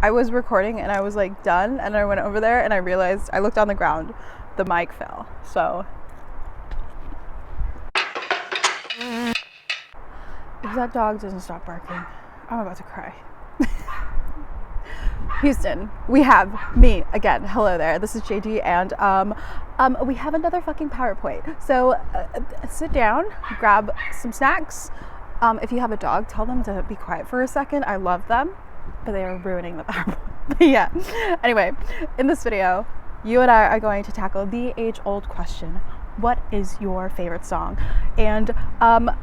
I was recording and I was like done, and I went over there and I realized, I looked on the ground, the mic fell. So if that dog doesn't stop barking, I'm about to cry. Houston, we have me again. Hello there. This is JD, and we have another fucking PowerPoint. So sit down, grab some snacks. If you have a dog, tell them to be quiet for a second. I love them, but they are ruining the PowerPoint. But yeah. Anyway, in this video, you and I are going to tackle the age-old question: what is your favorite song? And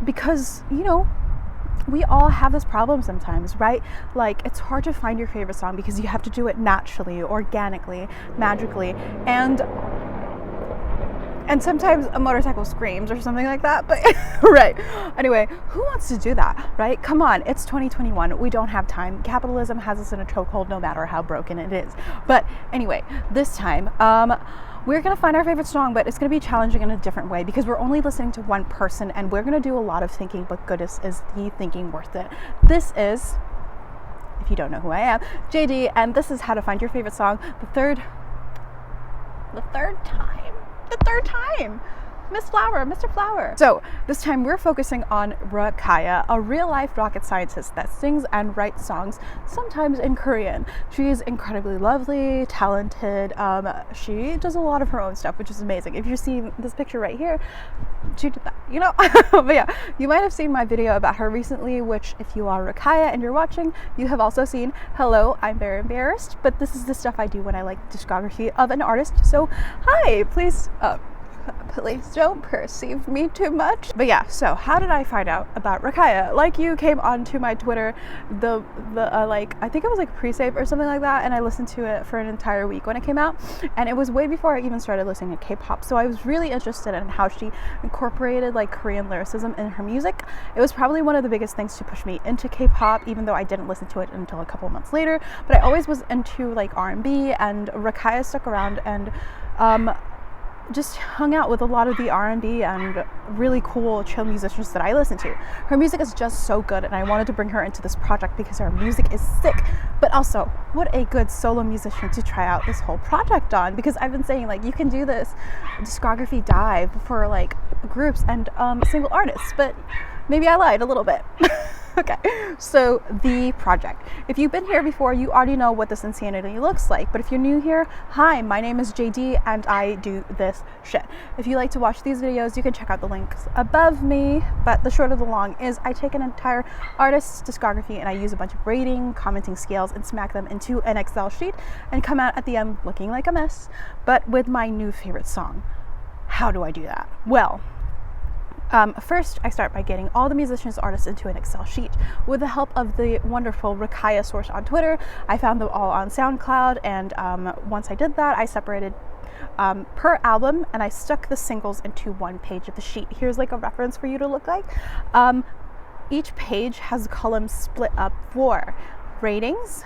because, you know, we all have this problem sometimes, right? Like, it's hard to find your favorite song because you have to do it naturally, organically, magically, and sometimes a motorcycle screams or something like that, but right. Anyway, who wants to do that, right? Come on, it's 2021. We don't have time. Capitalism has us in a chokehold no matter how broken it is. But anyway, this time, we're going to find our favorite song, but it's going to be challenging in a different way because we're only listening to one person and we're going to do a lot of thinking, but goodness, is the thinking worth it? This is, if you don't know who I am, JD, and this is how to find your favorite song the third time. Miss Flower, Mr. Flower. So this time we're focusing on Rakiyah, a real-life rocket scientist that sings and writes songs, sometimes in Korean. She is incredibly lovely, talented. She does a lot of her own stuff, which is amazing. If you're seeing this picture right here, she did that, you know? But yeah, you might have seen my video about her recently, which if you are Rakiyah and you're watching, you have also seen. Hello, I'm very embarrassed, but this is the stuff I do when I like the discography of an artist. So hi, please don't perceive me too much. But yeah, so how did I find out about Rakiyah? Like, you came onto my Twitter, like, I think it was like pre-save or something like that, and I listened to it for an entire week when it came out, and it was way before I even started listening to K-pop, so I was really interested in how she incorporated like Korean lyricism in her music. It was probably one of the biggest things to push me into K-pop, even though I didn't listen to it until a couple months later, but I always was into like R&B, and Rakiyah stuck around and just hung out with a lot of the R&B and really cool chill musicians that I listen to. Her music is just so good, and I wanted to bring her into this project because her music is sick, but also what a good solo musician to try out this whole project on, because I've been saying, like, you can do this discography dive for like groups and single artists, but maybe I lied a little bit. Okay, so the project. If you've been here before, you already know what this insanity looks like. But if you're new here, hi, my name is JD and I do this shit. If you like to watch these videos, you can check out the links above me. But the short of the long is I take an entire artist's discography and I use a bunch of rating, commenting scales, and smack them into an Excel sheet and come out at the end looking like a mess, but with my new favorite song. How do I do that? Well, first, I start by getting all the musicians, artists into an Excel sheet. With the help of the wonderful Rakiyah source on Twitter, I found them all on SoundCloud, and once I did that, I separated per album, and I stuck the singles into one page of the sheet. Here's like a reference for you to look like. Each page has columns split up for ratings,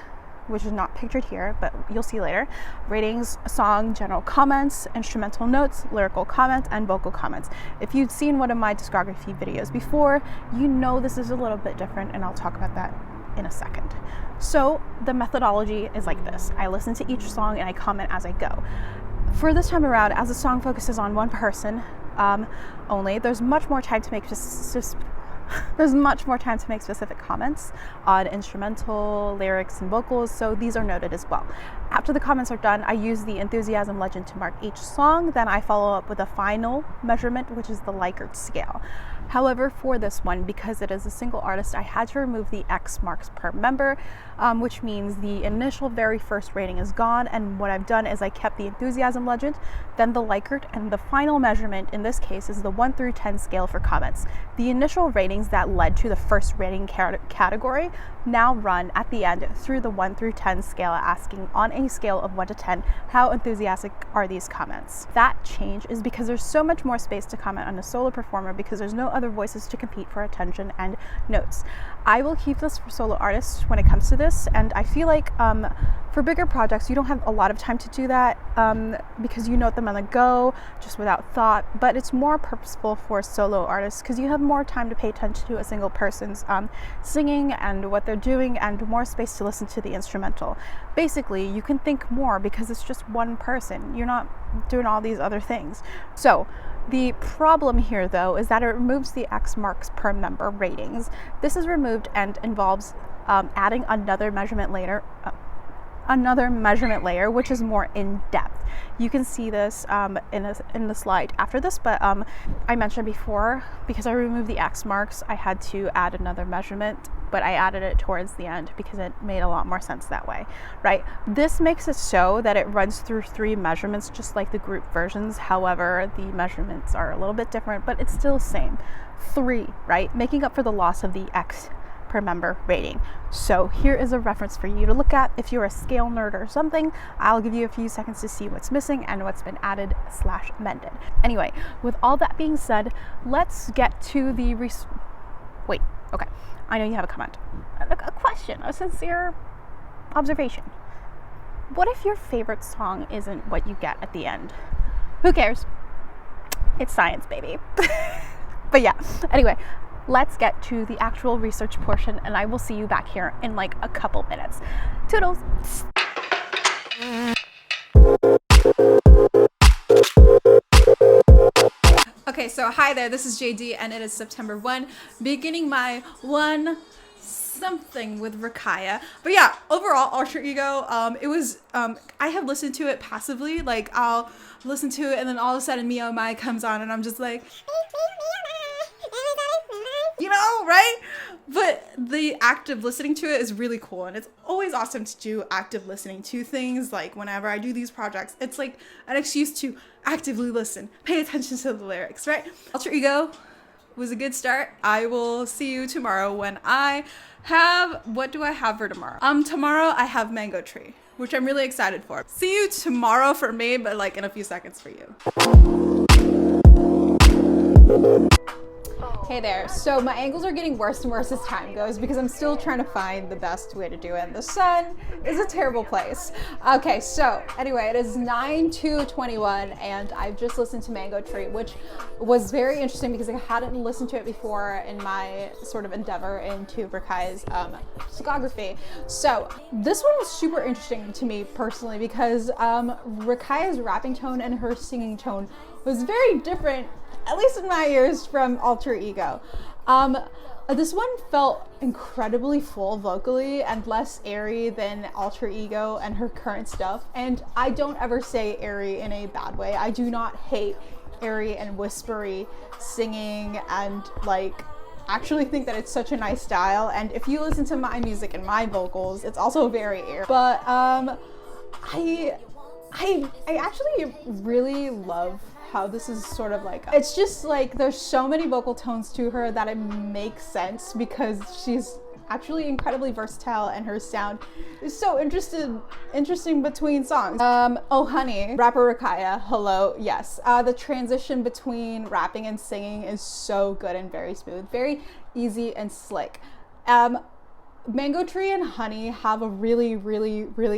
which is not pictured here, but you'll see later. Ratings, song, general comments, instrumental notes, lyrical comments, and vocal comments. If you've seen one of my discography videos before, you know this is a little bit different, and I'll talk about that in a second. So the methodology is like this. I listen to each song and I comment as I go. For this time around, as the song focuses on one person only, there's much more time to make specific comments on instrumental, lyrics, and vocals, so these are noted as well. After the comments are done, I use the enthusiasm legend to mark each song, then I follow up with a final measurement, which is the Likert scale. However, for this one, because it is a single artist, I had to remove the X marks per member, which means the initial very first rating is gone, and what I've done is I kept the enthusiasm legend, then the Likert, and the final measurement in this case is the 1 through 10 scale for comments. The initial ratings that led to the first rating category now run at the end through the 1 through 10 scale, asking on a scale of 1 to 10, how enthusiastic are these comments? That change is because there's so much more space to comment on a solo performer because there's no other voices to compete for attention and notes. I will keep this for solo artists when it comes to this, and I feel like for bigger projects you don't have a lot of time to do that because you note them on the go just without thought, but it's more purposeful for solo artists because you have more time to pay attention to a single person's singing and what they're doing, and more space to listen to the instrumental. Basically, you can think more because it's just one person. You're not doing all these other things. So the problem here, though, is that it removes the X marks per member ratings. This is removed and involves adding another measurement layer, which is more in depth. You can see this in the slide after this, but I mentioned before, because I removed the X marks, I had to add another measurement, but I added it towards the end because it made a lot more sense that way, right? This makes it so that it runs through 3 measurements, just like the group versions. However, the measurements are a little bit different, but it's still the same. 3, right? Making up for the loss of the X per member rating. So here is a reference for you to look at if you're a scale nerd or something. I'll give you a few seconds to see what's missing and what's been added / amended. Anyway, with all that being said, let's get to the wait, okay. I know you have a comment, a question, a sincere observation. What if your favorite song isn't what you get at the end? Who cares? It's science, baby. But yeah, anyway, let's get to the actual research portion, and I will see you back here in like a couple minutes. Toodles! Okay, so hi there, this is JD, and it is September 1, beginning my one something with Rakiyah. But yeah, overall, Alter Ego, it was, I have listened to it passively, like I'll listen to it and then all of a sudden Mio Mai comes on and I'm just like, you know, right? But the act of listening to it is really cool, and it's always awesome to do active listening to things. Like whenever I do these projects, it's like an excuse to actively listen, pay attention to the lyrics, right? Alter Ego was a good start. I will see you tomorrow when I have, what do I have for tomorrow? Tomorrow I have Mango Tree, which I'm really excited for. See you tomorrow for me, but like in a few seconds for you. Hey there, so my angles are getting worse and worse as time goes because I'm still trying to find the best way to do it. The sun is a terrible place. Okay, so anyway, it is 9/2/21 and I've just listened to Mango Tree, which was very interesting because I hadn't listened to it before in my sort of endeavor into Rakiyah's discography. So this one was super interesting to me personally because Rakiyah's rapping tone and her singing tone was very different, at least in my ears, from Alter Ego. This one felt incredibly full vocally and less airy than Alter Ego and her current stuff. And I don't ever say airy in a bad way. I do not hate airy and whispery singing, and like actually think that it's such a nice style. And if you listen to my music and my vocals, it's also very airy. But I actually really love how this is sort of like, it's just like there's so many vocal tones to her that it makes sense because she's actually incredibly versatile and her sound is so interesting between songs. Oh honey, rapper Rakiyah, hello, yes. The transition between rapping and singing is so good and very smooth, very easy and slick. Mango Tree and Honey have a really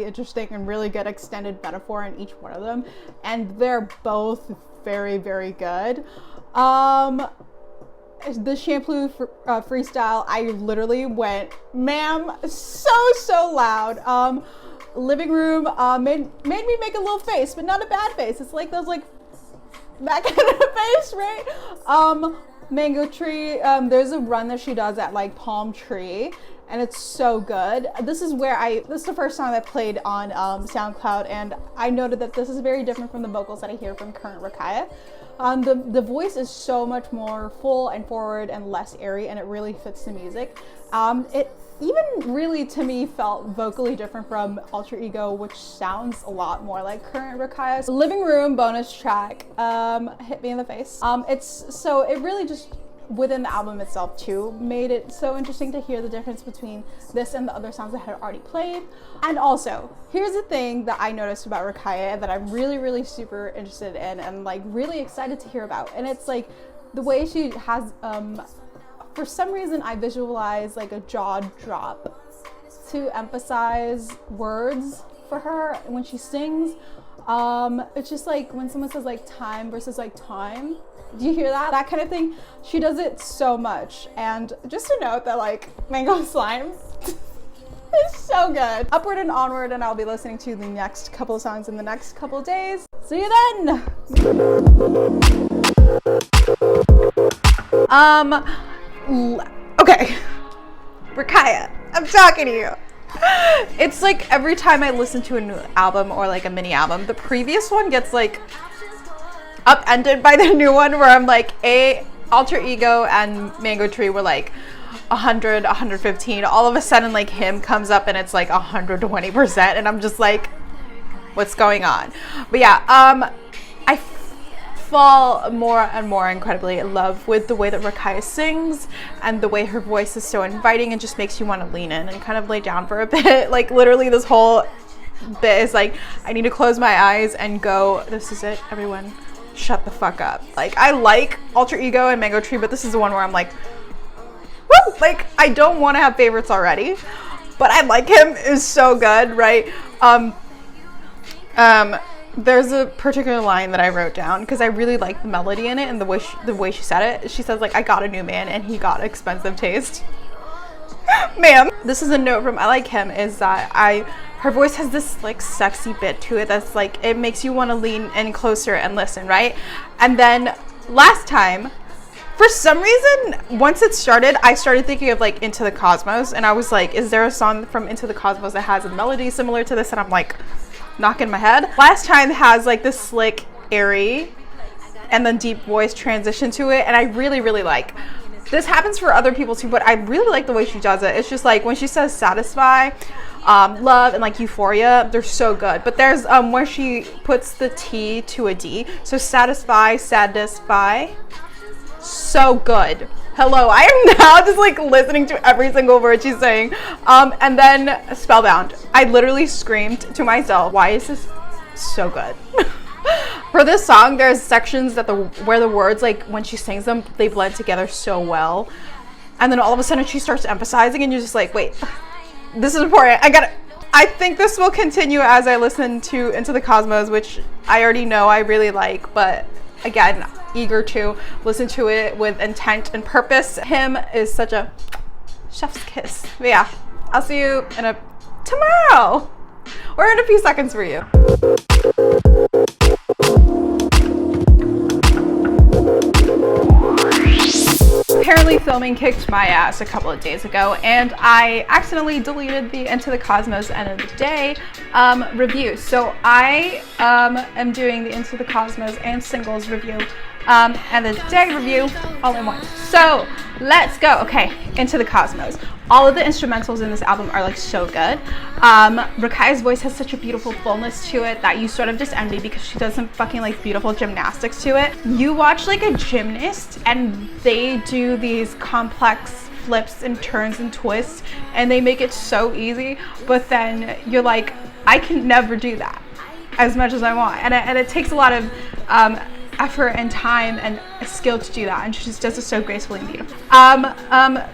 interesting and really good extended metaphor in each one of them, and they're both very good. The shampoo freestyle, I literally went, ma'am, so loud. Living Room made me make a little face, but not a bad face. It's like those like that kind of face, right? Mango Tree, there's a run that she does at like Palm Tree, and it's so good. This is the first song that played on SoundCloud, and I noted that this is very different from the vocals that I hear from current Rakiyah. The voice is so much more full and forward and less airy, and it really fits the music. It even really, to me, felt vocally different from Alter Ego, which sounds a lot more like current Rakiyah. Living Room bonus track, hit me in the face. It really just, within the album itself too, made it so interesting to hear the difference between this and the other songs that had already played. And also, here's the thing that I noticed about Rakiyah that I'm really super interested in and like really excited to hear about, and it's like the way she has, for some reason I visualize like a jaw drop to emphasize words for her when she sings. It's just like when someone says like time versus like time. Do you hear that? That kind of thing. She does it so much. And just to note that like Mango Slime is so good. Upward and onward, and I'll be listening to the next couple of songs in the next couple of days. See you then. Okay. Rakiyah, I'm talking to you. It's like every time I listen to a new album or like a mini album, the previous one gets like upended by the new one, where I'm like, Alter Ego and Mango Tree were like 100, 115. All of a sudden like Him comes up and it's like 120%, and I'm just like, what's going on? But yeah, I fall more and more incredibly in love with the way that Rakiyah sings, and the way her voice is so inviting and just makes you want to lean in and kind of lay down for a bit. Like literally this whole bit is like, I need to close my eyes and go, this is it, everyone, shut the fuck up. Like, I like Alter Ego and Mango Tree, but this is the one where I'm like, woo! Like, I don't want to have favorites already, but I like Him is so good, right? There's a particular line that I wrote down because I really like the melody in it and the way she said it. She says like, I got a new man and he got expensive taste. Ma'am. This is a note from I Like Him, is that her voice has this like sexy bit to it that's like, it makes you want to lean in closer and listen, right? And then last time, for some reason, once it started, I started thinking of like Into the Cosmos, and I was like, is there a song from Into the Cosmos that has a melody similar to this? And I'm like, knocking my head. Last time has like this slick, airy, and then deep voice transition to it, and I really, really like. This happens for other people too, but I really like the way she does it. It's just like when she says satisfy, love, and like euphoria, they're so good. But there's where she puts the T to a D, so satisfy, satisfy, so good. Hello, I am now just like listening to every single word she's saying. And then Spellbound. I literally screamed to myself, why is this so good? For this song, there's sections that where the words, like when she sings them, they blend together so well. And then all of a sudden she starts emphasizing, and you're just like, wait, this is important. I think this will continue as I listen to Into the Cosmos, which I already know I really like, but again, eager to listen to it with intent and purpose. Him is such a chef's kiss. But yeah, I'll see you tomorrow, or in a few seconds for you. Apparently filming kicked my ass a couple of days ago, and I accidentally deleted the Into the Cosmos End of the Day review. So I am doing the Into the Cosmos and singles review and the day review all in one. So let's go. Okay, Into the Cosmos. All of the instrumentals in this album are like so good. Rakiyah's voice has such a beautiful fullness to it that you sort of just envy, because she does some fucking like beautiful gymnastics to it. You watch like a gymnast and they do these complex flips and turns and twists, and they make it so easy, but then you're like, I can never do that as much as I want, and it takes a lot of effort and time and skill to do that, and she just does it so gracefully and beautifully.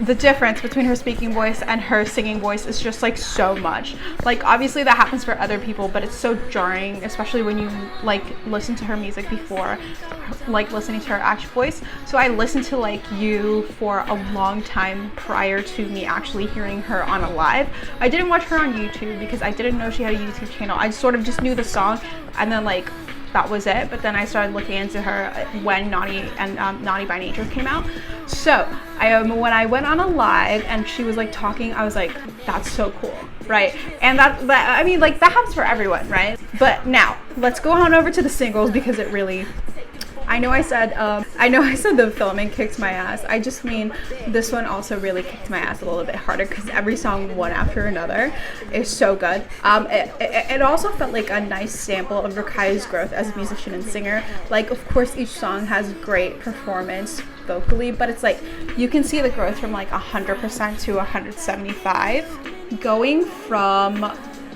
The difference between her speaking voice and her singing voice is just like so much. Like obviously that happens for other people, but it's so jarring, especially when you like listen to her music before like listening to her actual voice. So I listened to like You for a long time prior to me actually hearing her on a live. I didn't watch her on YouTube because I didn't know she had a YouTube channel. I sort of just knew the song, and then like that was it. But then I started looking into her when Naughty and Naughty by Nature came out. So when I went on a live and she was like talking, I was like, that's so cool, right? And that I mean, like that happens for everyone, right? But now let's go on over to the singles, because it really, I know I said the filming kicked my ass. I just mean this one also really kicked my ass a little bit harder, because every song one after another is so good. It also felt like a nice sample of Rakiyah's growth as a musician and singer. Like of course each song has great performance vocally, but it's like you can see the growth from like 100% to 175. Going from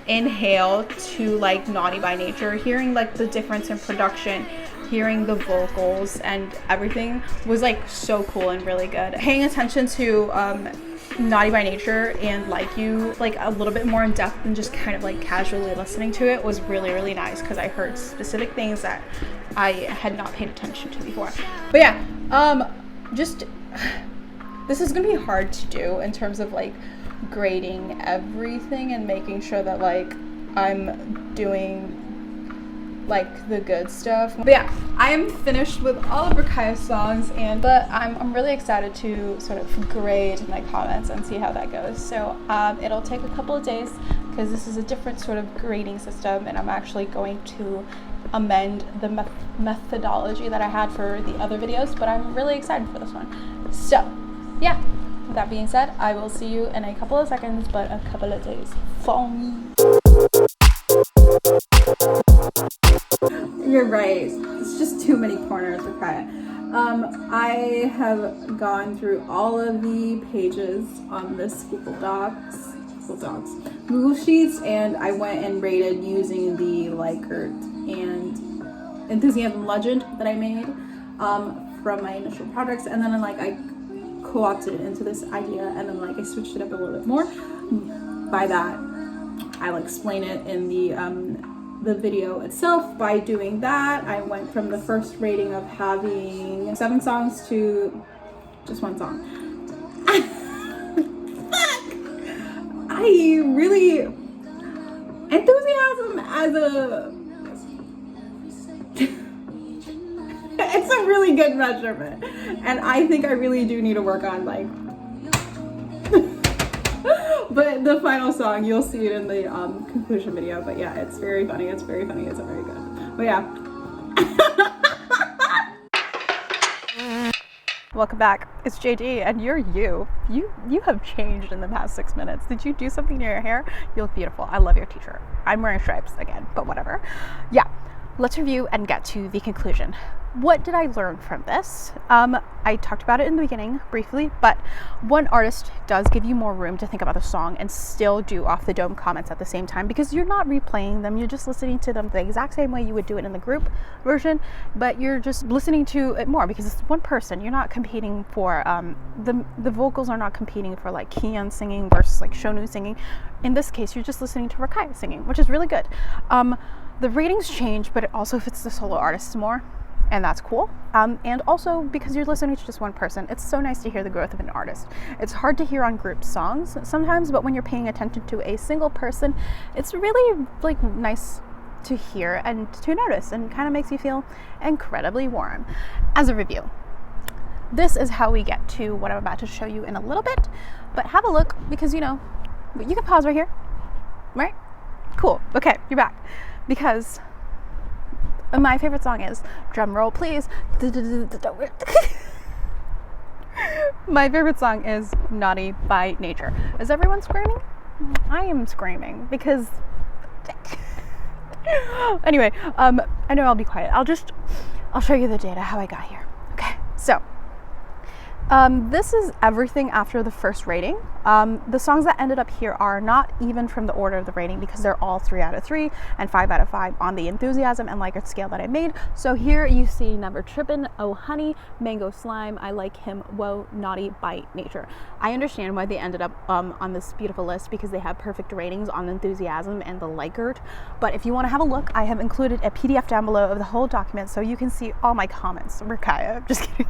Inhale to like Naughty by Nature, hearing like the difference in production hearing the vocals and everything was like so cool and really good. Paying attention to Naughty by Nature and Like You like a little bit more in depth than just kind of like casually listening to it was really nice, because I heard specific things that I had not paid attention to before. But yeah, just this is gonna be hard to do in terms of like grading everything and making sure that like I'm doing like the good stuff. But yeah, I am finished with all of Rakiyah's songs, but I'm really excited to sort of grade my comments and see how that goes. So it'll take a couple of days, because this is a different sort of grading system, and I'm actually going to amend the methodology that I had for the other videos, but I'm really excited for this one. So yeah, with that being said, I will see you in a couple of seconds, but a couple of days. Follow me. You're right. It's just too many corners, Rakiyah. I have gone through all of the pages on this Google Sheets, and I went and rated using the Likert and Enthusiasm legend that I made from my initial projects, and then I co-opted it into this idea, and then I switched it up a little bit more. By that, I'll explain it in the video itself. By doing that, I went from the first rating of having 7 songs to just 1 song. I really, Enthusiasm as a it's a really good measurement, and I think I really do need to work on but the final song, you'll see it in the conclusion video. But yeah, it's very funny, it's very good. But yeah. Welcome back. It's JD, and you're you have changed in the past 6 minutes. Did you do something to your hair? You look beautiful. I love your t-shirt. I'm wearing stripes again, but whatever. Yeah, let's review and get to the conclusion. What did I learn from this? I talked about it in the beginning briefly, but one artist does give you more room to think about the song and still do off the dome comments at the same time, because you're not replaying them, you're just listening to them the exact same way you would do it in the group version, but you're just listening to it more because it's one person. You're not competing for the vocals are not competing for like Kian singing versus like Shonu singing. In this case, you're just listening to Rakiyah singing, which is really good. The ratings change, but it also fits the solo artists more, and that's cool. And also because you're listening to just one person, it's so nice to hear the growth of an artist. It's hard to hear on group songs sometimes, but when you're paying attention to a single person, it's really like nice to hear and to notice, and kind of makes you feel incredibly warm. As a review, this is how we get to what I'm about to show you in a little bit, but have a look, because you can pause right here, right? Cool. Okay, you're back. Because my favorite song is, drum roll please, my favorite song is Naughty by Nature. Is everyone screaming? I am screaming because anyway, I know I'll be quiet. I'll show you the data, how I got here. Okay, so this is everything after the first rating. The songs that ended up here are not even from the order of the rating, because they're all 3 out of 3 and 5 out of 5 on the Enthusiasm and Likert scale that I made. So here you see Never Trippin', Oh Honey, Mango Slime, I Like Him, Whoa, Naughty by Nature. I understand why they ended up on this beautiful list, because they have perfect ratings on Enthusiasm and the Likert. But if you want to have a look, I have included a PDF down below of the whole document, so you can see all my comments. Rakiyah, just kidding.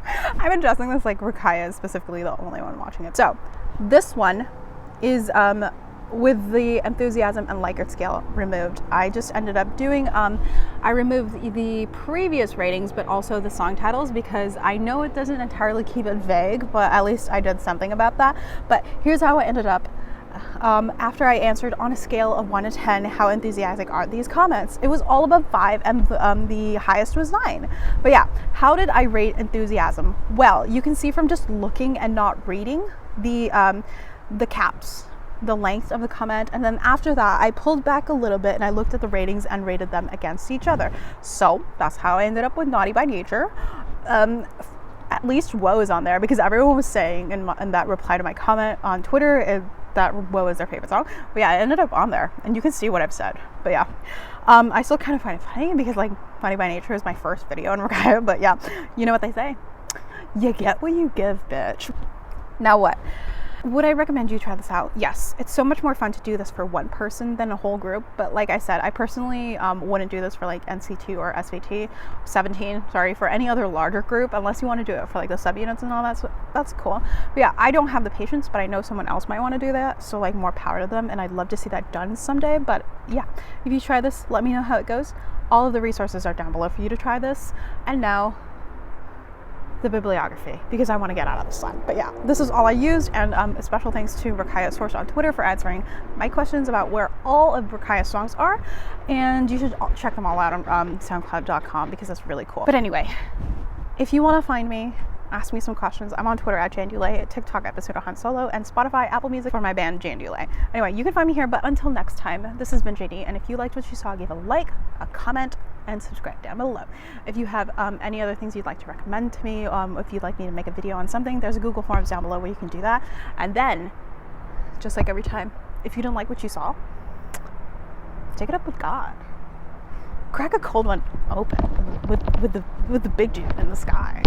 I'm adjusting this like Rakiyah is specifically the only one watching it. So this one is with the Enthusiasm and Likert scale removed. I just ended up doing, I removed the previous ratings, but also the song titles, because I know it doesn't entirely keep it vague, but at least I did something about that. But here's how I ended up. After I answered on a scale of 1 to 10 how enthusiastic are these comments, it was all above 5, and the highest was 9. But yeah, how did I rate Enthusiasm? Well, you can see from just looking and not reading the caps, the length of the comment, and then after that I pulled back a little bit and I looked at the ratings and rated them against each other. So that's how I ended up with Naughty by Nature. At least Whoa is on there, because everyone was saying in that reply to my comment on Twitter that Whoa is their favorite song. But yeah, I ended up on there, and you can see what I've said. But yeah, I still kind of find it funny because like Funny by Nature is my first video on Rakiyah, but yeah, you know what they say. You get what you give, bitch. Now what? Would I recommend you try this out? Yes. It's so much more fun to do this for one person than a whole group. But like I said, I personally wouldn't do this for like NC2 or SVT 17, sorry, for any other larger group, unless you want to do it for like the subunits and all that. So that's cool. But yeah, I don't have the patience, but I know someone else might want to do that. So like more power to them. And I'd love to see that done someday. But yeah, if you try this, let me know how it goes. All of the resources are down below for you to try this. And now the bibliography, because I want to get out of the sun. But yeah, this is all I used, and a special thanks to Rakiyah Source on Twitter for answering my questions about where all of Rakiyah's songs are, and you should check them all out on soundcloud.com because that's really cool. But anyway, if you want to find me, ask me some questions, I'm on Twitter at Jandulay, TikTok episode Han Solo, and Spotify, Apple Music for my band Jandulay. Anyway, you can find me here, but until next time, this has been JD, and if you liked what you saw, give a like, a comment, and subscribe down below. If you have any other things you'd like to recommend to me, if you'd like me to make a video on something, there's a Google Forms down below where you can do that. And then, just like every time, if you didn't like what you saw, take it up with God. Crack a cold one open with the big dude in the sky.